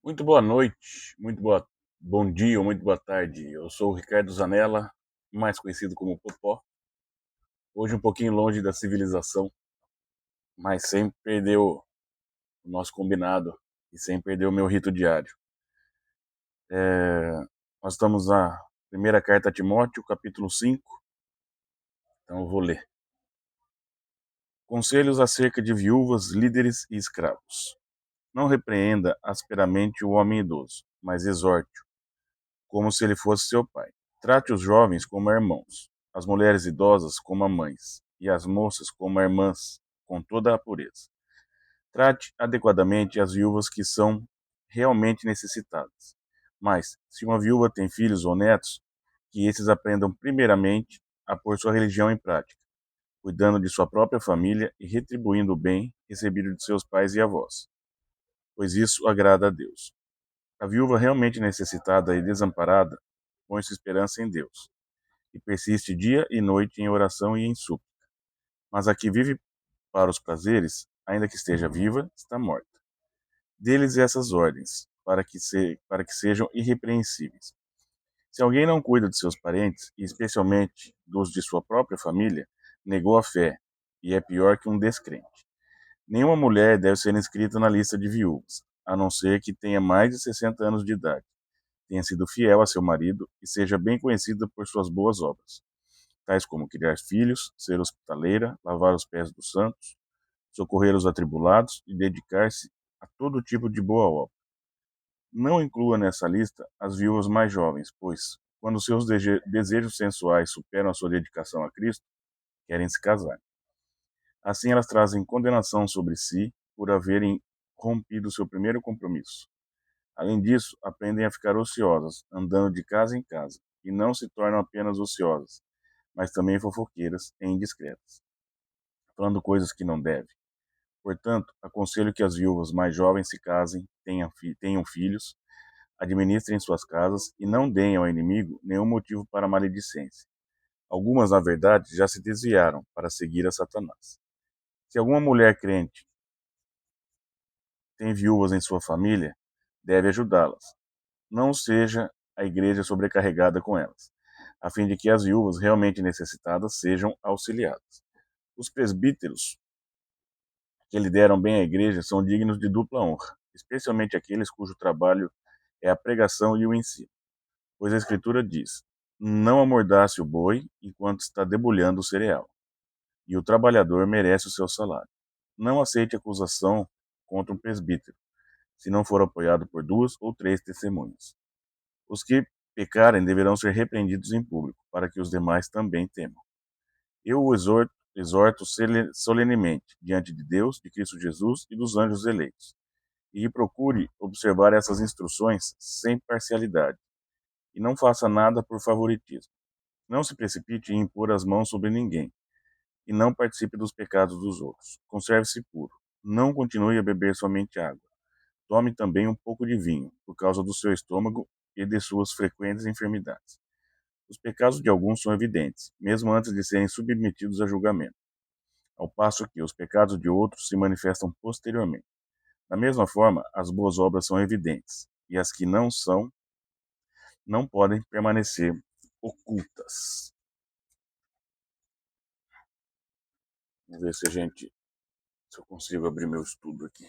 Muito boa noite, bom dia ou muito boa tarde. Eu sou o Ricardo Zanella, mais conhecido como Popó. Hoje um pouquinho longe da civilização, mas sem perder o nosso combinado e sem perder o meu rito diário. Nós estamos na primeira carta a Timóteo, capítulo 5, então eu vou ler. Conselhos acerca de viúvas, líderes e escravos. Não repreenda asperamente o homem idoso, mas exorte-o, como se ele fosse seu pai. Trate os jovens como irmãos, as mulheres idosas como mães, e as moças como irmãs, com toda a pureza. Trate adequadamente as viúvas que são realmente necessitadas. Mas, se uma viúva tem filhos ou netos, que esses aprendam primeiramente a pôr sua religião em prática, cuidando de sua própria família e retribuindo o bem recebido de seus pais e avós, pois isso agrada a Deus. A viúva realmente necessitada e desamparada põe sua esperança em Deus e persiste dia e noite em oração e em súplica. Mas a que vive para os prazeres, ainda que esteja viva, está morta. Deles essas ordens, para que sejam irrepreensíveis. Se alguém não cuida de seus parentes, e especialmente dos de sua própria família, negou a fé e é pior que um descrente. Nenhuma mulher deve ser inscrita na lista de viúvas, a não ser que tenha mais de 60 anos de idade, tenha sido fiel a seu marido e seja bem conhecida por suas boas obras, tais como criar filhos, ser hospitaleira, lavar os pés dos santos, socorrer os atribulados e dedicar-se a todo tipo de boa obra. Não inclua nessa lista as viúvas mais jovens, pois, quando seus desejos sensuais superam a sua dedicação a Cristo, querem se casar. Assim elas trazem condenação sobre si por haverem rompido seu primeiro compromisso. Além disso, aprendem a ficar ociosas, andando de casa em casa, e não se tornam apenas ociosas, mas também fofoqueiras e indiscretas, falando coisas que não devem. Portanto, aconselho que as viúvas mais jovens se casem, tenham filhos, administrem suas casas e não deem ao inimigo nenhum motivo para maledicência. Algumas, na verdade, já se desviaram para seguir a Satanás. Se alguma mulher crente tem viúvas em sua família, deve ajudá-las. Não seja a igreja sobrecarregada com elas, a fim de que as viúvas realmente necessitadas sejam auxiliadas. Os presbíteros que lideram bem a igreja são dignos de dupla honra, especialmente aqueles cujo trabalho é a pregação e o ensino. Pois a Escritura diz: não amordace o boi enquanto está debulhando o cereal, e o trabalhador merece o seu salário. Não aceite acusação contra um presbítero, se não for apoiado por duas ou três testemunhas. Os que pecarem deverão ser repreendidos em público, para que os demais também temam. Eu o exorto solenemente diante de Deus, de Cristo Jesus e dos anjos eleitos, e procure observar essas instruções sem parcialidade, e não faça nada por favoritismo. Não se precipite em impor as mãos sobre ninguém, e não participe dos pecados dos outros. Conserve-se puro. Não continue a beber somente água. Tome também um pouco de vinho, por causa do seu estômago e de suas frequentes enfermidades. Os pecados de alguns são evidentes, mesmo antes de serem submetidos a julgamento, ao passo que os pecados de outros se manifestam posteriormente. Da mesma forma, as boas obras são evidentes, e as que não são, não podem permanecer ocultas. Vamos ver se eu consigo abrir meu estudo aqui.